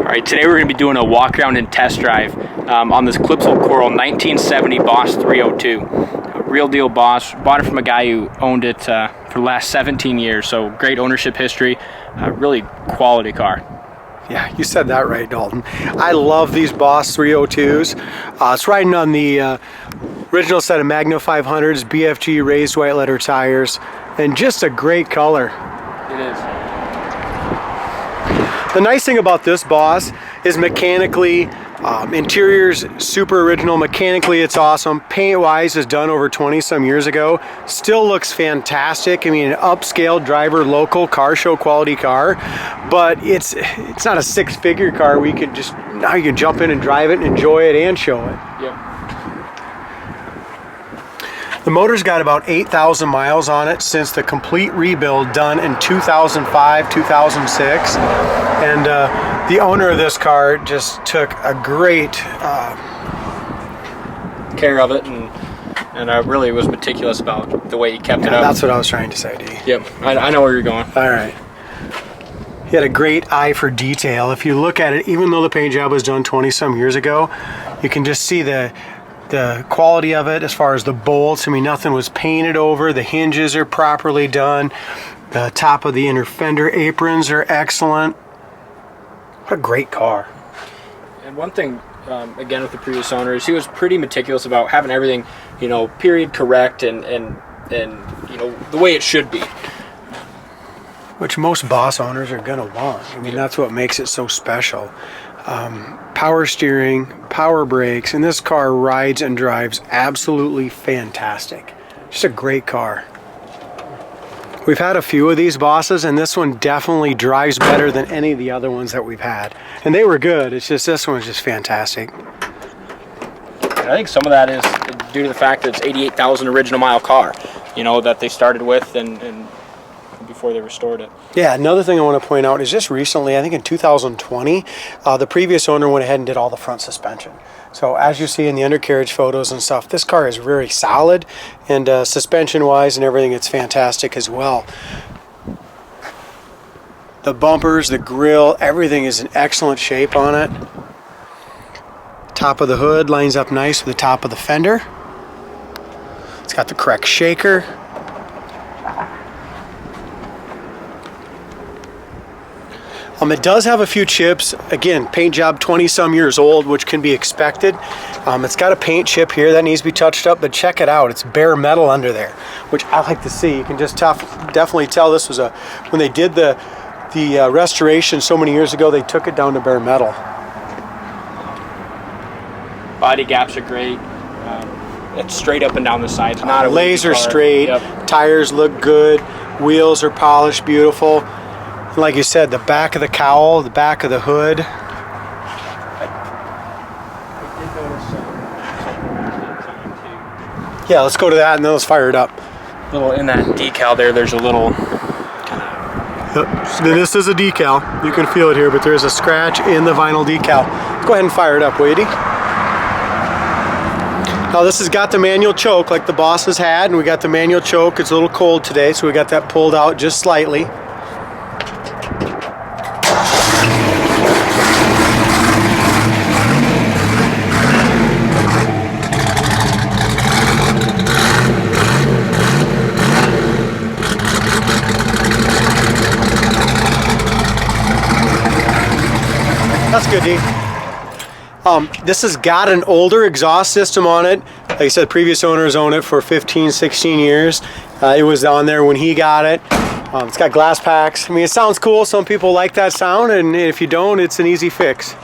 Alright, today we're going to be doing a walk around and test drive on this Clipsal Coral 1970 Boss 302. A real deal Boss. Bought it from a guy who owned it for the last 17 years, so great ownership history. Really quality car. Yeah, you said that right, Dalton. I love these Boss 302s. It's riding on the original set of Magna 500s, BFG raised white letter tires, and just a great color. It is. The nice thing about this Boss is mechanically, interior's super original. Mechanically, it's awesome. Paint-wise is done over 20 some years ago. Still looks fantastic. I mean, an upscale driver, local car show quality car, but it's not a six-figure car. We could just, now you can jump in and drive it and enjoy it and show it. Yep. The motor's got about 8,000 miles on it since the complete rebuild done in 2005, 2006. And the owner of this car just took a great care of it and really was meticulous about the way he kept it up. That's what I was trying to say, D. Yep, I know where you're going. All right. He had a great eye for detail. If you look at it, even though the paint job was done 20 some years ago, you can just see the quality of it as far as the bolts. I mean, nothing was painted over. The hinges are properly done. The top of the inner fender aprons are excellent. What a great car. And one thing, again, with the previous owners, he was pretty meticulous about having everything, you know, period correct and you know, the way it should be. Which most Boss owners are gonna want. I mean, that's what makes it so special. Power steering, power brakes, and this car rides and drives absolutely fantastic. Just a great car. We've had a few of these Bosses, and this one definitely drives better than any of the other ones that we've had. And they were good, it's just this one's just fantastic. I think some of that is due to the fact that it's 88,000 original mile car, you know, that they started with and before they restored it. Yeah, another thing I want to point out is just recently, I think in 2020, the previous owner went ahead and did all the front suspension. So as you see in the undercarriage photos and stuff, this car is very solid, and suspension wise and everything, it's fantastic as well. The bumpers, the grille, everything is in excellent shape on it. Top of the hood lines up nice with the top of the fender. It's got the correct shaker. It does have a few chips. Again, paint job 20 some years old, which can be expected. It's got a paint chip here that needs to be touched up, but check it out. It's bare metal under there, which I like to see. You can just definitely tell this was when they did the restoration so many years ago, they took it down to bare metal. Body gaps are great. It's straight up and down the sides. Not a laser straight. Yep. Tires look good. Wheels are polished, beautiful. Like you said, the back of the cowl, the back of the hood. Yeah, let's go to that and then let's fire it up. Little in that decal there's a little. Yep. This is a decal. You can feel it here, but there is a scratch in the vinyl decal. Go ahead and fire it up, Wadey. Now this has got the manual choke like the Boss has had, and we got the manual choke. It's a little cold today, so we got that pulled out just slightly. That's good, D. This has got an older exhaust system on it. Like I said, previous owners owned it for 15, 16 years. It was on there when he got it. It's got glass packs. I mean, it sounds cool. Some people like that sound, and if you don't, it's an easy fix.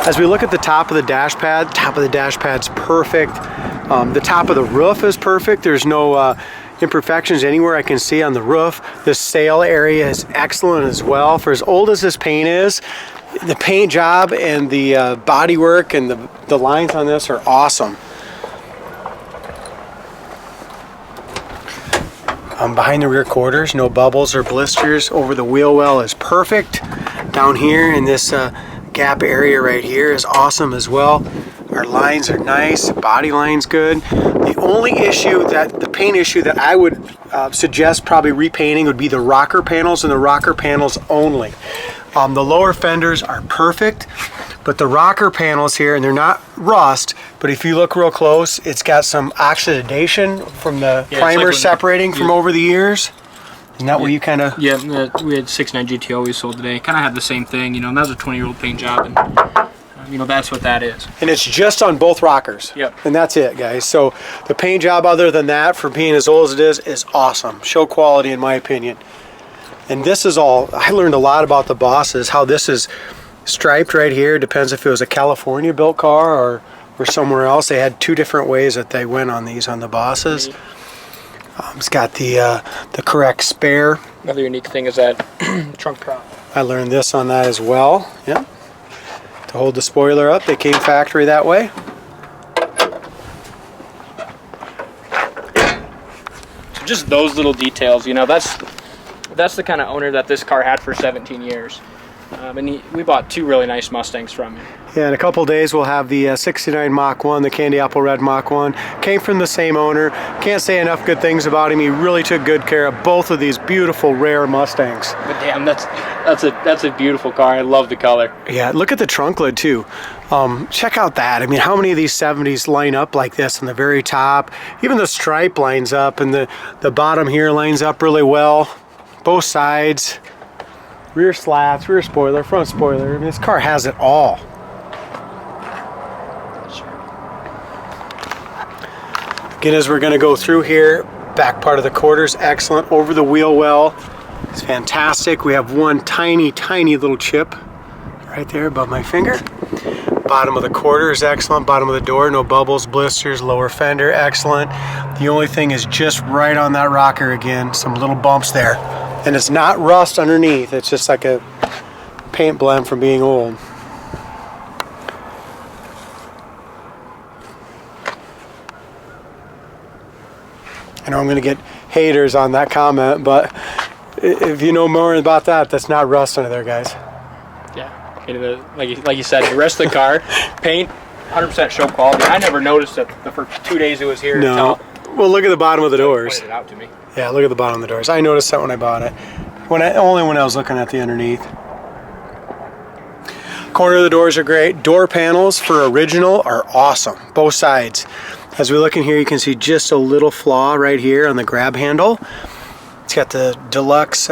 As we look at the top of the dash pad, top of the dash pad's perfect. The top of the roof is perfect. There's no imperfections anywhere I can see on the roof. The sail area is excellent as well. For as old as this paint is, the paint job and the bodywork and the lines on this are awesome. Behind the rear quarters, no bubbles or blisters. Over the wheel well is perfect. Down here in this gap area right here is awesome as well. Our lines are nice, body line's good. The only issue the paint issue that I would suggest probably repainting would be the rocker panels, and the rocker panels only. The lower fenders are perfect, but the rocker panels here, and they're not rust, but if you look real close, it's got some oxidation from the primer separating from over the years. Isn't that what you kind of... Yeah, we had 6.9 GTO we sold today. Kind of had the same thing, you know, and that was a 20-year-old paint job, and you know, that's what that is. And it's just on both rockers. Yep. And that's it, guys. So the paint job, other than that, for being as old as it is awesome. Show quality, in my opinion. And this is all, I learned a lot about the Bosses, how this is striped right here. Depends if it was a California built car or somewhere else. They had two different ways that they went on these, on the Bosses. It's got the correct spare. Another unique thing is that trunk prop. I learned this on that as well. Yeah. To hold the spoiler up, they came factory that way. So just those little details, you know, that's the kind of owner that this car had for 17 years. And we bought two really nice Mustangs from him. Yeah, in a couple days we'll have the 69 Mach 1, the Candy Apple Red Mach 1. Came from the same owner. Can't say enough good things about him. He really took good care of both of these beautiful, rare Mustangs. But damn, that's a beautiful car. I love the color. Yeah, look at the trunk lid too. Check out that. I mean, how many of these 70s line up like this on the very top? Even the stripe lines up, and the bottom here lines up really well. Both sides. Rear slats, rear spoiler, front spoiler. I mean, this car has it all. Again, as we're going to go through here, back part of the quarters, excellent. Over the wheel well, it's fantastic. We have one tiny, tiny little chip right there above my finger. Bottom of the quarter is excellent. Bottom of the door, no bubbles, blisters. Lower fender, excellent. The only thing is just right on that rocker again, some little bumps there. And it's not rust underneath, it's just like a paint blend from being old. I know I'm going to get haters on that comment, but if you know more about that, that's not rust under there, guys. Yeah, like you said, the rest of the car, paint, 100% show quality. I never noticed it the first 2 days it was here. No. Well, look at the bottom of the doors. Pointed it out to me. Yeah, look at the bottom of the doors. I noticed that when I bought it. Only when I was looking at the underneath. Corner of the doors are great. Door panels for original are awesome. Both sides. As we look in here, you can see just a little flaw right here on the grab handle. It's got the deluxe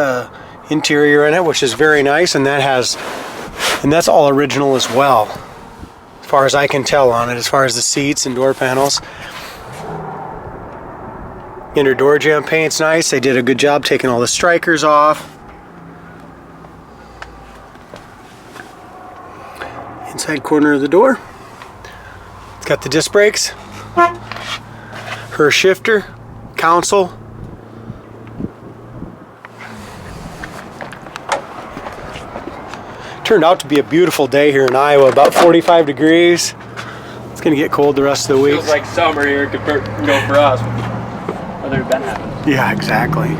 interior in it, which is very nice, and that's all original as well, as far as I can tell on it, as far as the seats and door panels. Inner door jamb paint's nice. They did a good job taking all the strikers off. Inside corner of the door. It's got the disc brakes. Her shifter, console. Turned out to be a beautiful day here in Iowa, about 45 degrees. It's gonna get cold the rest of the week. Feels like summer here compared for us. Other than happens. Yeah, exactly.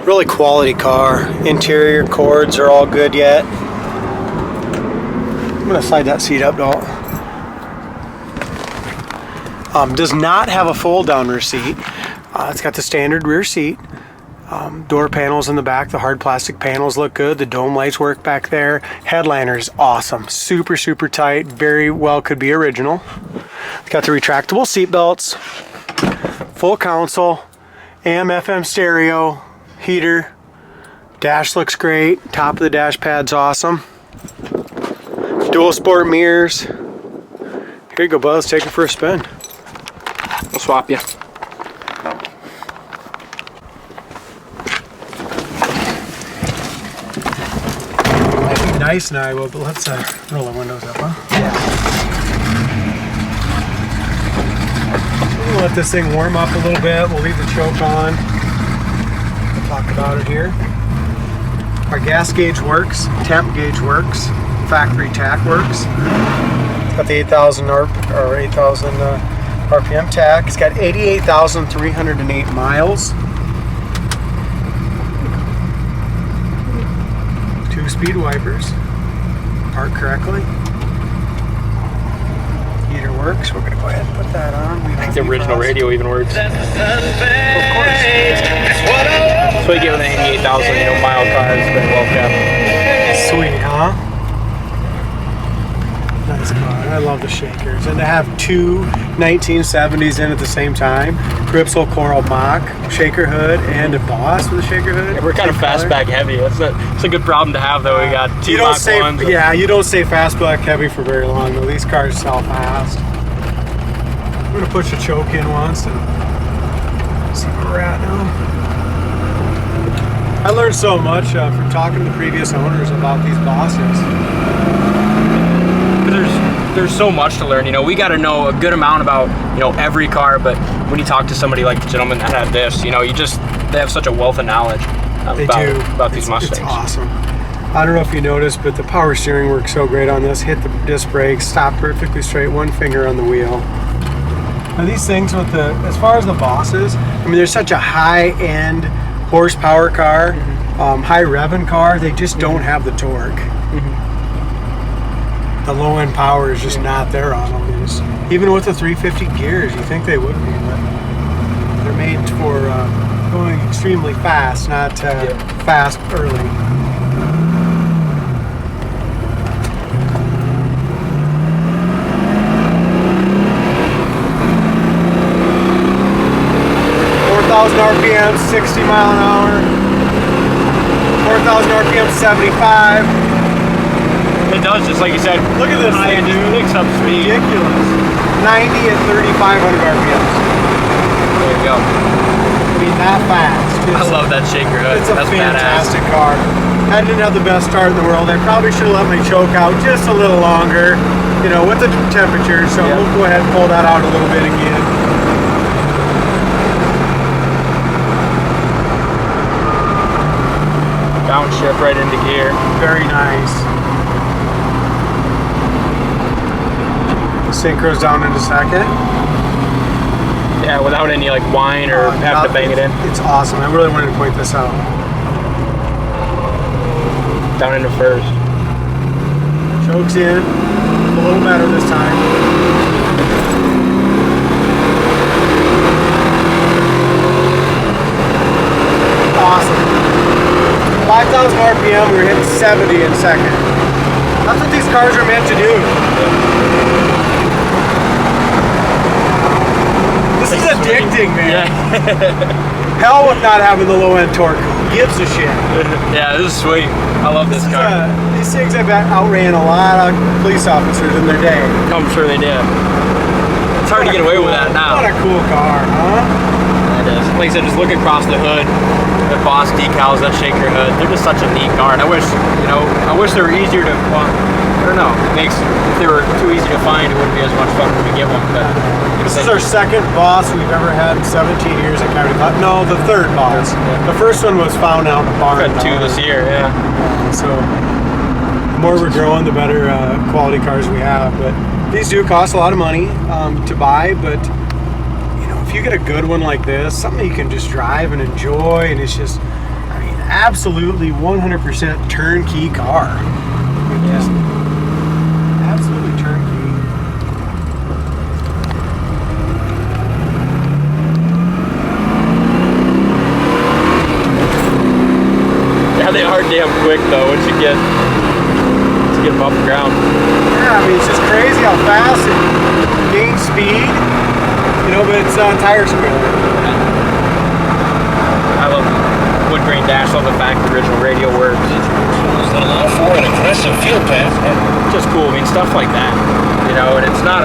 Really quality car. Interior cords are all good yet. I'm gonna slide that seat up, Dalt. Does not have a fold down rear seat. It's got the standard rear seat. Door panels in the back, the hard plastic panels look good. The dome lights work back there. Headliner is awesome. Super, super tight. Very well could be original. It's got the retractable seat belts. Full console. AM, FM stereo. Heater. Dash looks great. Top of the dash pad's awesome. Dual sport mirrors. Here you go, Buzz. Take it for a spin. I'll swap you. Nice in Iowa, but let's roll the windows up, huh? Yeah. We'll let this thing warm up a little bit. We'll leave the choke on. We'll talk about it here. Our gas gauge works, temp gauge works, factory tack works. It's got the 8,000 or 8,000 RPM tach. It's got 88,308 miles. 2-speed wipers. Park correctly. Heater works. We're gonna go ahead and put that on. I think the original radio even works. Of course. So we get with an 88,000 mile car. It's been well kept. Sweet, huh? Nice car. I love the shakers. And to have two 1970s in at the same time, Clipsal Coral Mach, shaker hood, and a Boss with a shaker hood. Yeah, we're kind of fastback heavy. It's a good problem to have, though. We got two you don't Mach stay, 1s. Yeah, you don't stay fastback heavy for very long, though. These cars sell fast. I'm going to push the choke in once and see where we're at now. I learned so much from talking to the previous owners about these Bosses. There's so much to learn. We got to know a good amount about every car, but when you talk to somebody like the gentleman that had this, they have such a wealth of knowledge about these Mustangs. It's awesome. I don't know if you noticed, but the power steering works so great on this. Hit the disc brakes, stop perfectly straight, one finger on the wheel. Now these things with as far as the Bosses, they're such a high-end horsepower car, high revving car. They just don't have the torque. The low-end power is just not there on them. Even with the 350 gears, you think they would be, but they're made for going extremely fast, not fast early. RPM, 60 mile an hour. 4,000 RPM, 75. It does, just like you said. Look at this thing, dude. Picks up speed. Ridiculous. 90 at 3,500 RPMs. There you go. That fast. I love that shaker hood. It's a That's fantastic badass. car. I didn't have the best start in the world. I probably should have let my choke out just a little longer, with the temperature. So we'll go ahead and pull that out a little bit again. Downshift right into gear. Very nice. Synchros down into second. Yeah, without any whine or having to bang it in. It's awesome. I really wanted to point this out. Down into first. Chokes in. A little better this time. Awesome. 5,000 RPM, we're hitting 70 in second. That's what these cars are meant to do. This is addicting, man. Yeah. Hell with not having the low end torque. Who gives a shit? Yeah, this is sweet. I love this car. These things have outran a lot of police officers in their day. I'm sure they did. It's hard to get away with that now. What a cool car, huh? It is. Like I said, just look across the hood. The Boss decals, that shaker hood. They're just such a neat car. And I wish, they were easier to, I don't know. If they were too easy to find, it wouldn't be as much fun when we get one. But this is our second Boss we've ever had in 17 years at Coyote. No, the third Boss. The first one was found out in the barn. We've had two this year, yeah. So the more we're growing, the better quality cars we have. But these do cost a lot of money to buy. But if you get a good one like this, something you can just drive and enjoy, and it's just, absolutely 100% turnkey car. Just absolutely turnkey. Yeah, they are damn quick though once you get them off the ground. Yeah, it's just crazy how fast it gains speed. But it's tire squealer. I love wood grain dash. I love the fact the original radio works. That allow for an aggressive fuel path. Just cool. Stuff like that. And it's not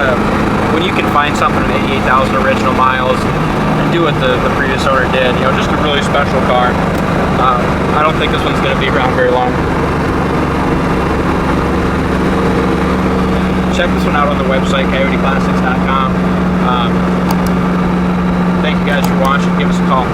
when you can find something at 88,000 original miles and do what the previous owner did. Just a really special car. I don't think this one's going to be around very long. Check this one out on the website, coyoteclassics.com. Thank you guys for watching. Give us a call.